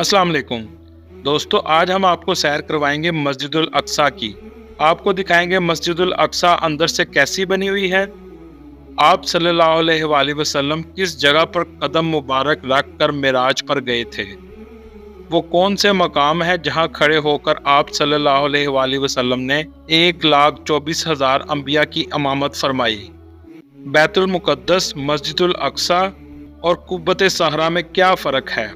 अस्सलाम वालेकुम दोस्तों, आज हम आपको सैर करवाएंगे मस्जिदुल अक्सा की। आपको दिखाएंगे मस्जिदुल अक्सा अंदर से कैसी बनी हुई है। आप सल्लल्लाहु अलैहि वसल्लम किस जगह पर कदम मुबारक रख कर मिराज पर गए थे। वो कौन से मकाम है जहां खड़े होकर आप सल्लल्लाहु अलैहि वसल्लम ने 1,24,000 अंबिया की इमामत फरमाई। बैतुल मुक़द्दस, मस्जिदुल अक्सा और कुब्बत सहरा में क्या फ़र्क है।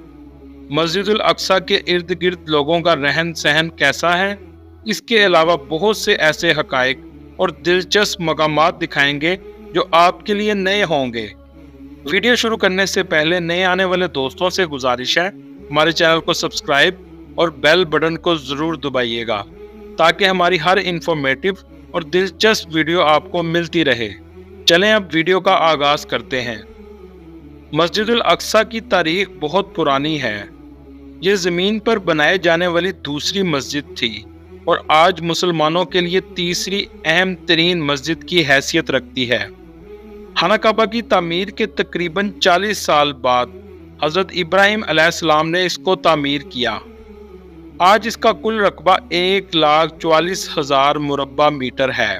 मस्जिदुल अक्सा के इर्द गिर्द लोगों का रहन सहन कैसा है। इसके अलावा बहुत से ऐसे हकाइक और दिलचस्प मकामात दिखाएंगे जो आपके लिए नए होंगे। वीडियो शुरू करने से पहले नए आने वाले दोस्तों से गुजारिश है, हमारे चैनल को सब्सक्राइब और बेल बटन को ज़रूर दबाइएगा ताकि हमारी हर इंफॉर्मेटिव और दिलचस्प वीडियो आपको मिलती रहे। चलें अब वीडियो का आगाज़ करते हैं। मस्जिदुल अक्सा की तारीख बहुत पुरानी है। ये ज़मीन पर बनाए जाने वाली दूसरी मस्जिद थी और आज मुसलमानों के लिए तीसरी अहम तरीन मस्जिद की हैसियत रखती है। खाना काबा की तामीर के तकरीबन 40 साल बाद हज़रत इब्राहिम अलैहिस्सलाम ने इसको तामीर किया। आज इसका कुल रकबा 1,44,000 मुरब्बा मीटर है।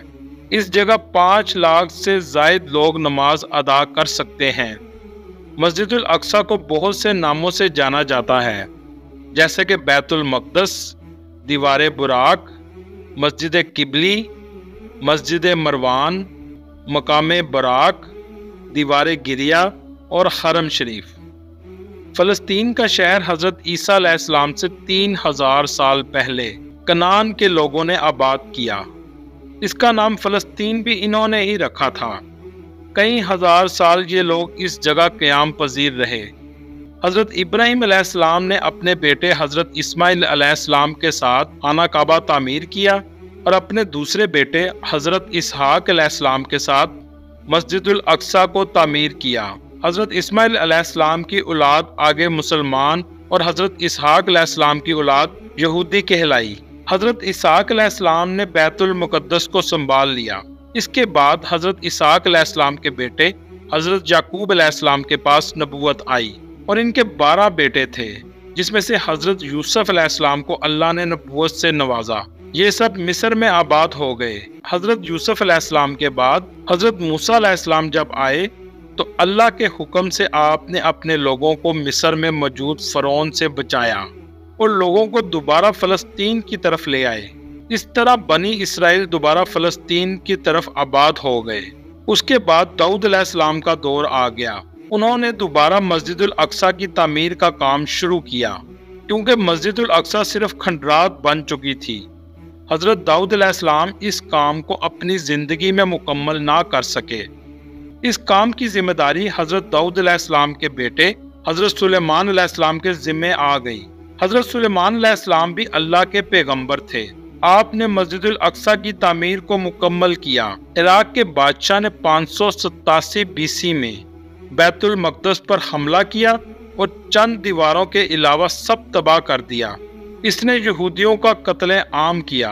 इस जगह 5 लाख से ज़ायद लोग नमाज अदा कर सकते हैं। मस्जिदुल अक्सा को बहुत से नामों से जाना जाता है, जैसे कि बैतुल मक़दस, दीवार बुराक, मस्जिद किबली, मस्जिद मरवान, मकाम बराक, दीवार गिरिया और हरम शरीफ। फ़लस्तीन का शहर हज़रत ईसा अलैहिस्सलाम से 3000 साल पहले कनान के लोगों ने आबाद किया। इसका नाम फ़लस्तीन भी इन्होंने ही रखा था। कई हजार साल ये लोग इस जगह क़याम पजीर रहे। हज़रत इब्राहिम अलैहिस्सलाम ने अपने बेटे हज़रत इस्माइल अलैहिस्सलाम के साथ खाना काबा तामीर किया और अपने दूसरे बेटे हज़रत इसहाक अलैहिस्सलाम के साथ मस्जिदुल अक्सा को तामीर किया। हज़रत इस्माइल अलैहिस्सलाम की औलाद आगे मुसलमान और हज़रत इसहाक अलैहिस्सलाम की औलाद यहूदी कहलाई। हज़रत इसहाक अलैहिस्सलाम ने बैतुल मुक़द्दस को संभाल लिया। इसके बाद हज़रत इसहाक अलैहिस्सलाम के बेटे हज़रत याकूब अलैहिस्सलाम के पास नबूवत आई और इनके 12 बेटे थे, जिसमें से हज़रत यूसुफ अलैहिस्सलाम को अल्लाह ने नबूवत से नवाजा। ये सब मिस्र में आबाद हो गए। हज़रत यूसुफ अलैहिस्सलाम के बाद हज़रत मूसा अलैहिस्सलाम जब आए तो अल्लाह के हुक्म से आपने अपने लोगों को मिस्र में मौजूद फ़िरौन से बचाया और लोगों को दोबारा फ़लस्तीन की तरफ ले आए। इस तरह बनी इसराइल दोबारा फ़लस्तीन की तरफ आबाद हो गए। उसके बाद दाऊद अलैहिस्सलाम का दौर आ गया। उन्होंने दोबारा मस्जिदुल अक्सा की तामीर का काम शुरू किया, क्योंकि मस्जिदुल अक्सा सिर्फ खंडरात बन चुकी थी। हज़रत दाऊद अलैहिस्सलाम इस काम को अपनी ज़िंदगी में मुकम्मल ना कर सके। इस काम की जिम्मेदारी हज़रत दाऊद अलैहिस्सलाम के बेटे हज़रत सुलेमान अलैहिस्सलाम के ज़िम्मे आ गई। हज़रत सुलेमान अलैहिस्सलाम भी अल्लाह के पैगंबर थे। आपने मस्जिदुल अक्सा की तामीर को मुकम्मल किया। इराक के बादशाह ने 587 BC में बैतुल मक़दस पर हमला किया और चंद दीवारों के अलावा सब तबाह कर दिया। इसने यहूदियों का कत्ले आम किया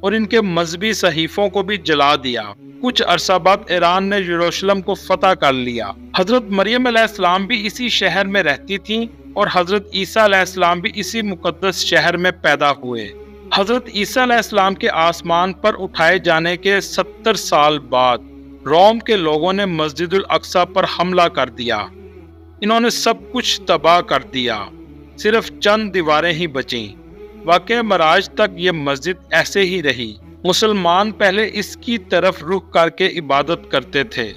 और इनके मजहबी सहीफों को भी जला दिया। कुछ अरसा बाद ईरान ने यरूशलेम को फतह कर लिया। हज़रत मरियम अलैहिस्सलाम भी इसी शहर में रहती थीं और हज़रत ईसा अलैहिस्सलाम भी इसी मुक़द्दस शहर में पैदा हुए। हज़रत ईसा अलैहिस्सलाम के आसमान पर उठाए जाने के 70 साल बाद रोम के लोगों ने मस्जिदुल अक्सा पर हमला कर दिया। इन्होंने सब कुछ तबाह कर दिया, सिर्फ चंद दीवारें ही बचीं। वाक़ई मराज तक ये मस्जिद ऐसे ही रही। मुसलमान पहले इसकी तरफ रुख करके इबादत करते थे,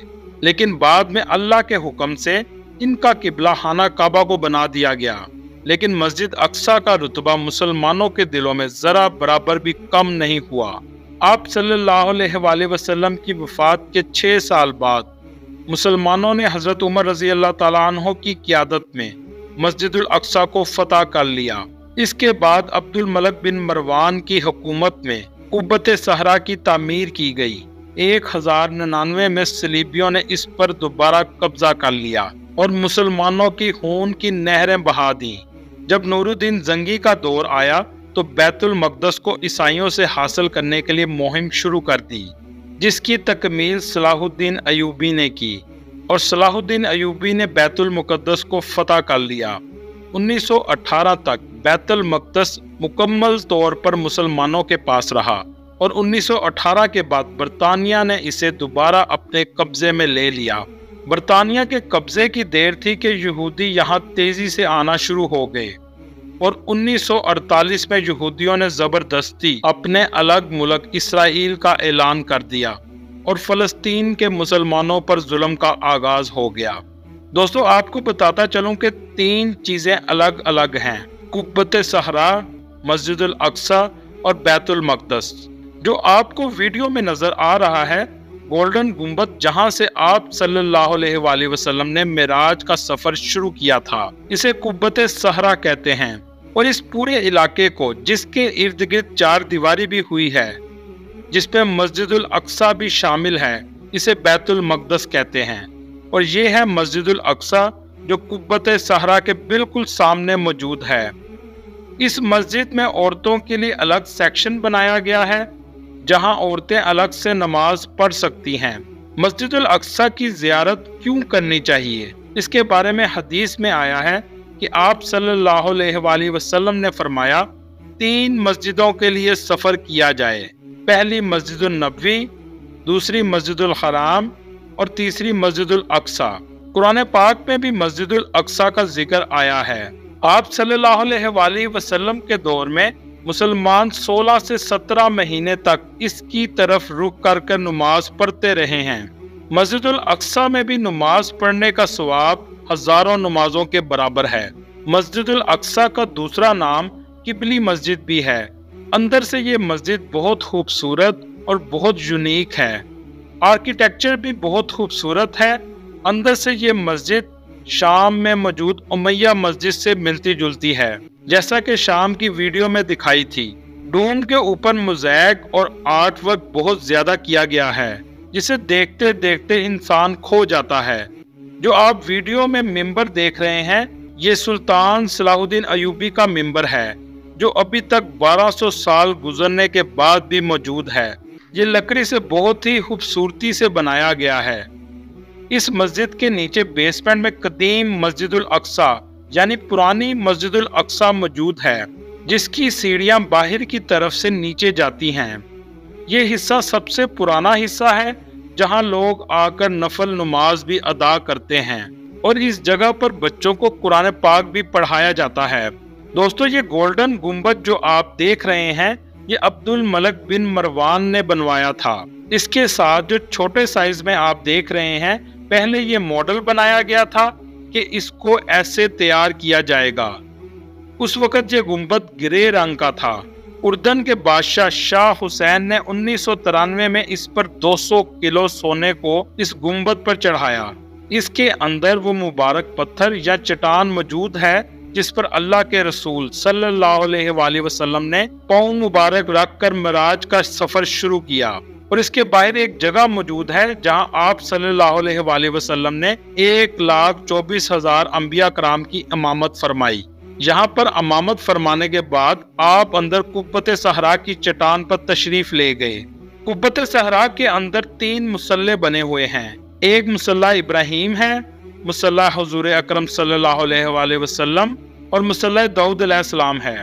लेकिन बाद में अल्लाह के हुक्म से इनका किबला खाना काबा को बना दिया गया। लेकिन मस्जिद अक्सा का रुतबा मुसलमानों के दिलों में ज़रा बराबर भी कम नहीं हुआ। आप सल्लल्लाहु अलैहि वसल्लम की वफ़ात के 6 साल बाद मुसलमानों ने हज़रत उमर रज़ी अल्लाह ताला अन्हो की क़ियादत में मस्जिदुल अक्सा को फतह कर लिया। इसके बाद अब्दुल मलिक बिन मरवान की हुकूमत में कुब्बत सहरा की तामीर की गई। 1099 में सलीबियों ने इस पर दोबारा कब्जा कर लिया और मुसलमानों की खून की नहरें बहा दी। जब नूरुद्दीन जंगी का दौर आया तो बैतुल मक़दस को ईसाइयों से हासिल करने के लिए मुहिम शुरू कर दी, जिसकी तकमील सलाहुद्दीन अयूबी ने की और सलाहुद्दीन अयूबी ने बैतुल मुक़द्दस को फतह कर लिया। 1918 तक बैत अल मक़दस मुकम्मल तौर पर मुसलमानों के पास रहा और 1918 के बाद बरतानिया ने इसे दोबारा अपने कब्जे में ले लिया। बरतानिया के कब्जे की देर थी कि यहूदी यहाँ तेजी से आना शुरू हो गए और 1948 में यहूदियों ने जबरदस्ती अपने अलग मुल्क इसराइल का ऐलान कर दिया और फलस्तीन के मुसलमानों पर जुल्म का आगाज हो गया। दोस्तों, आपको बताता चलूं कि 3 चीजें अलग अलग हैं, कुब्बत सहरा, मस्जिद अल अक्सा और बैत अल मक़दस। जो आपको वीडियो में नजर आ रहा है गोल्डन गुंबद, जहां से आप सल्लल्लाहु अलैहि वसल्लम ने मिराज का सफर शुरू किया था, इसे कुब्बत सहरा कहते हैं। और इस पूरे इलाके को, जिसके इर्द गिर्द 4 दीवारी भी हुई है, जिसपे मस्जिद अल अक्सा भी शामिल है, इसे बैत अल मक़दस कहते हैं। और ये है मस्जिद अल अक्सा जो कुब्बत सहरा के बिल्कुल सामने मौजूद है। इस मस्जिद में औरतों के लिए अलग सेक्शन बनाया गया है जहां औरतें अलग से नमाज पढ़ सकती हैं। मस्जिद अल अक्सा की ज़ियारत क्यों करनी चाहिए, इसके बारे में हदीस में आया है कि आप सल्लल्लाहु अलैहि वसल्लम ने फरमाया 3 मस्जिदों के लिए सफ़र किया जाए। पहली मस्जिद अल नबवी, दूसरी मस्जिद अल हराम और तीसरी मस्जिद अल अक्सा। कुरान पाक में भी मस्जिद अल अक्सा का जिक्र आया है। आप सल्लल्लाहु अलैहि वसल्लम के दौर में मुसलमान 16 से 17 महीने तक इसकी तरफ रुख कर नमाज पढ़ते रहे हैं। मस्जिद अल अक्सा में भी नमाज पढ़ने का सवाब हजारों नमाजों के बराबर है। मस्जिद अल अक्सा का दूसरा नाम किबली मस्जिद भी है। अंदर से ये मस्जिद बहुत खूबसूरत और बहुत यूनिक है। आर्किटेक्चर भी बहुत खूबसूरत है। अंदर से ये मस्जिद शाम में मौजूद उमैया मस्जिद से मिलती जुलती है, जैसा कि शाम की वीडियो में दिखाई थी। डोम के ऊपर मोज़ैक और आर्ट वर्क बहुत ज्यादा किया गया है, जिसे देखते देखते इंसान खो जाता है। जो आप वीडियो में मिंबर देख रहे हैं, ये सुल्तान सलाहुद्दीन अयूबी का मिंबर है, जो अभी तक 1200 साल गुजरने के बाद भी मौजूद है। ये लकड़ी से बहुत ही खूबसूरती से बनाया गया है। इस मस्जिद के नीचे बेसमेंट में कदीम मस्जिद अल अक्सा यानी पुरानी मस्जिद अल अक्सा मौजूद है, जिसकी सीढ़ियां बाहर की तरफ से नीचे जाती हैं। ये हिस्सा सबसे पुराना हिस्सा है जहां लोग आकर नफल नमाज भी अदा करते हैं और इस जगह पर बच्चों को कुरान पाक भी पढ़ाया जाता है। दोस्तों, ये गोल्डन गुंबद जो आप देख रहे हैं, ये अब्दुल मलिक बिन मरवान ने बनवाया था। इसके साथ जो छोटे साइज में आप देख रहे हैं, पहले ये मॉडल बनाया गया था कि इसको ऐसे तैयार किया जाएगा। उस वक्त ये गुंबद ग्रे रंग का था। उर्दन के बादशाह शाह हुसैन ने 1993 में इस पर 200 किलो सोने को इस गुंबद पर चढ़ाया। इसके अंदर वो मुबारक पत्थर या चट्टान मौजूद है जिस पर अल्लाह के रसूल सल्लल्लाहु अलैहि वसल्लम ने पाँव मुबारक रखकर मिराज का सफर शुरू किया। और इसके बाहर एक जगह मौजूद है जहां आप सल्लल्लाहु अलैहि वसल्लम ने 1,24,000 अंबिया कराम की इमामत फरमाई। यहाँ पर इमामत फरमाने के बाद आप अंदर कुब्बत सहरा की चट्टान पर तशरीफ ले गए। कुब्बत सहरा के अंदर 3 मुसल्ले बने हुए हैं। एक मुसल्ला इब्राहिम है, मुसल्ला हुजूर अकरम सल्लल्लाहु अलैहि वसल्लम और मुसल्ला दाऊद अलैहिस्सलाम है।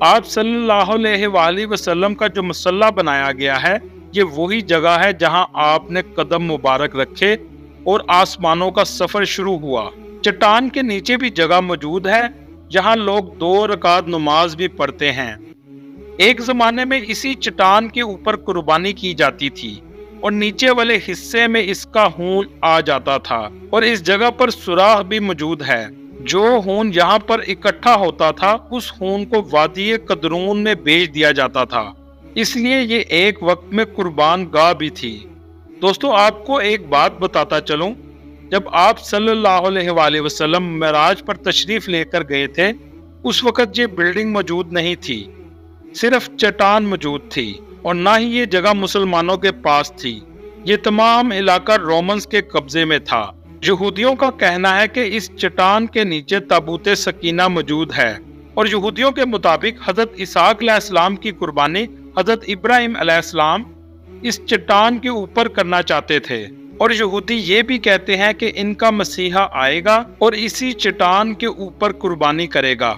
आप सल्लल्लाहु अलैहि वसल्लम का जो मुसल्ला बनाया गया है, ये वही जगह है जहां आपने कदम मुबारक रखे और आसमानों का सफर शुरू हुआ। चट्टान के नीचे भी जगह मौजूद है जहां लोग 2 रकात नमाज भी पढ़ते हैं। एक जमाने में इसी चट्टान के ऊपर कुर्बानी की जाती थी और नीचे वाले हिस्से में इसका खून आ जाता था और इस जगह पर सुराख भी मौजूद है। जो खून यहाँ पर इकट्ठा होता था, उस खून को वादी कदरून में बेच दिया जाता था, इसलिए ये एक वक्त में कुर्बान गाह भी थी। दोस्तों, आपको एक बात बताता चलूं, जब आप सल्लल्लाहु अलैहि वसल्लम मिराज पर तशरीफ लेकर गए थे, उस वक्त ये बिल्डिंग मौजूद नहीं थी, सिर्फ चट्टान मौजूद थी और ना ही ये जगह मुसलमानों के पास थी। ये तमाम इलाका रोमन्स के कब्जे में था। यहूदियों का कहना है कि इस चट्टान के नीचे ताबूत सकीना मौजूद है और यहूदियों के मुताबिक हजरत इसहाक अलैहिस्सलाम की कुर्बानी हजरत इब्राहिम अलैहिस्सलाम इस चट्टान के ऊपर करना चाहते थे। और यहूदी ये भी कहते हैं कि इनका मसीहा आएगा और इसी चट्टान के ऊपर कुर्बानी करेगा।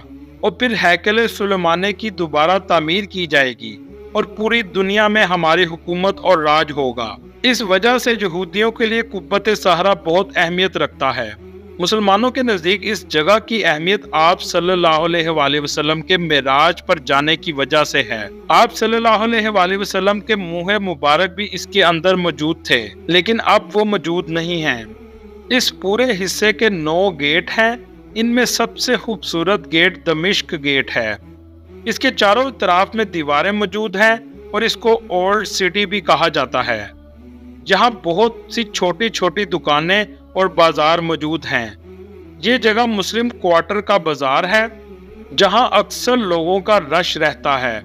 اور پھر हैकल सुलेमानी की दोबारा तामीर की जाएगी और पूरी दुनिया में हमारी हुकूमत और राज होगा। इस वजह से यहूदियों के लिए कुब्बत सहरा बहुत अहमियत रखता है। मुसलमानों के नज़दीक इस जगह की अहमियत आप सल्लल्लाहु अलैहि वसल्लम के मेराज पर जाने की वजह से है। आप सल्लल्लाहु अलैहि वसल्लम के मुँह मुबारक भी इसके अंदर मौजूद थे, लेकिन अब वो मौजूद नहीं हैं। इस पूरे हिस्से के 9 गेट हैं। इनमें सबसे खूबसूरत गेट दमिश्क गेट है। इसके चारों तरफ में दीवारें मौजूद हैं और इसको ओल्ड सिटी भी कहा जाता है। यहाँ बहुत सी छोटी छोटी दुकानें और बाजार मौजूद हैं। ये जगह मुस्लिम क्वार्टर का बाजार है, जहाँ अक्सर लोगों का रश रहता है।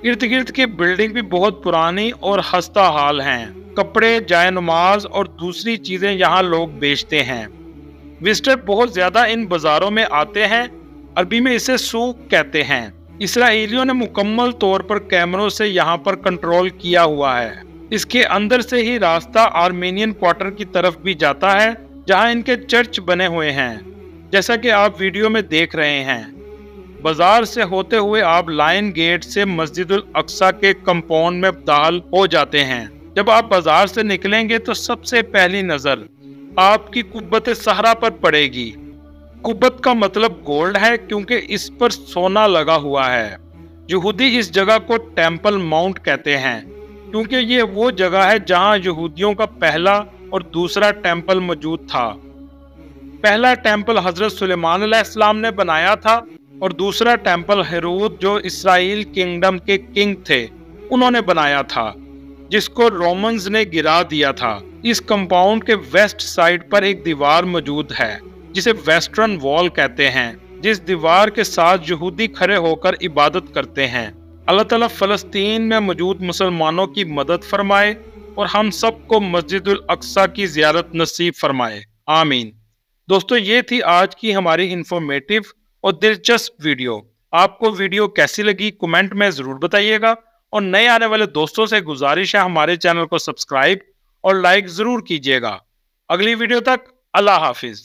इर्द गिर्द की बिल्डिंग भी बहुत पुरानी और खस्ता हाल हैं। कपड़े, जाय नमाज और दूसरी चीजें यहाँ लोग बेचते हैं। विजिटर बहुत ज्यादा इन बाजारों में आते हैं। अरबी में इसे सूक कहते हैं। इसराइलियों ने मुकम्मल तौर पर कैमरों से यहाँ पर कंट्रोल किया हुआ है। इसके अंदर से ही रास्ता आर्मेनियन क्वार्टर की तरफ भी जाता है, जहाँ इनके चर्च बने हुए हैं, जैसा कि आप वीडियो में देख रहे हैं। बाजार से होते हुए आप लाइन गेट से मस्जिदुल अक्सा के कंपाउंड में दाखिल हो जाते हैं। जब आप बाजार से निकलेंगे तो सबसे पहली नजर आपकी कुब्बत सहरा पर पड़ेगी। कुब्बत का मतलब गोल्ड है, क्योंकि इस पर सोना लगा हुआ है। यहूदी इस जगह को टेम्पल माउंट कहते हैं, क्योंकि ये वो जगह है जहां यहूदियों का पहला और दूसरा टेम्पल मौजूद था। पहला टेम्पल हजरत सुलेमान अलैहिस्सलाम ने बनाया था और दूसरा टेम्पल हेरोद, जो इसराइल किंगडम के किंग थे, उन्होंने बनाया था, जिसको रोमन्स ने गिरा दिया था। इस कंपाउंड के वेस्ट साइड पर एक दीवार मौजूद है, जिसे वेस्टर्न वॉल कहते हैं, जिस दीवार के साथ यहूदी खड़े होकर इबादत करते हैं। अल्लाह ताला फ़लस्तीन में मौजूद मुसलमानों की मदद फरमाए और हम सबको मस्जिदुल अक्सा की ज़ियारत नसीब फरमाए। आमीन। दोस्तों, ये थी आज की हमारी इंफॉर्मेटिव और दिलचस्प वीडियो। आपको वीडियो कैसी लगी कमेंट में ज़रूर बताइएगा, और नए आने वाले दोस्तों से गुजारिश है हमारे चैनल को सब्सक्राइब और लाइक ज़रूर कीजिएगा। अगली वीडियो तक अल्लाह हाफिज़।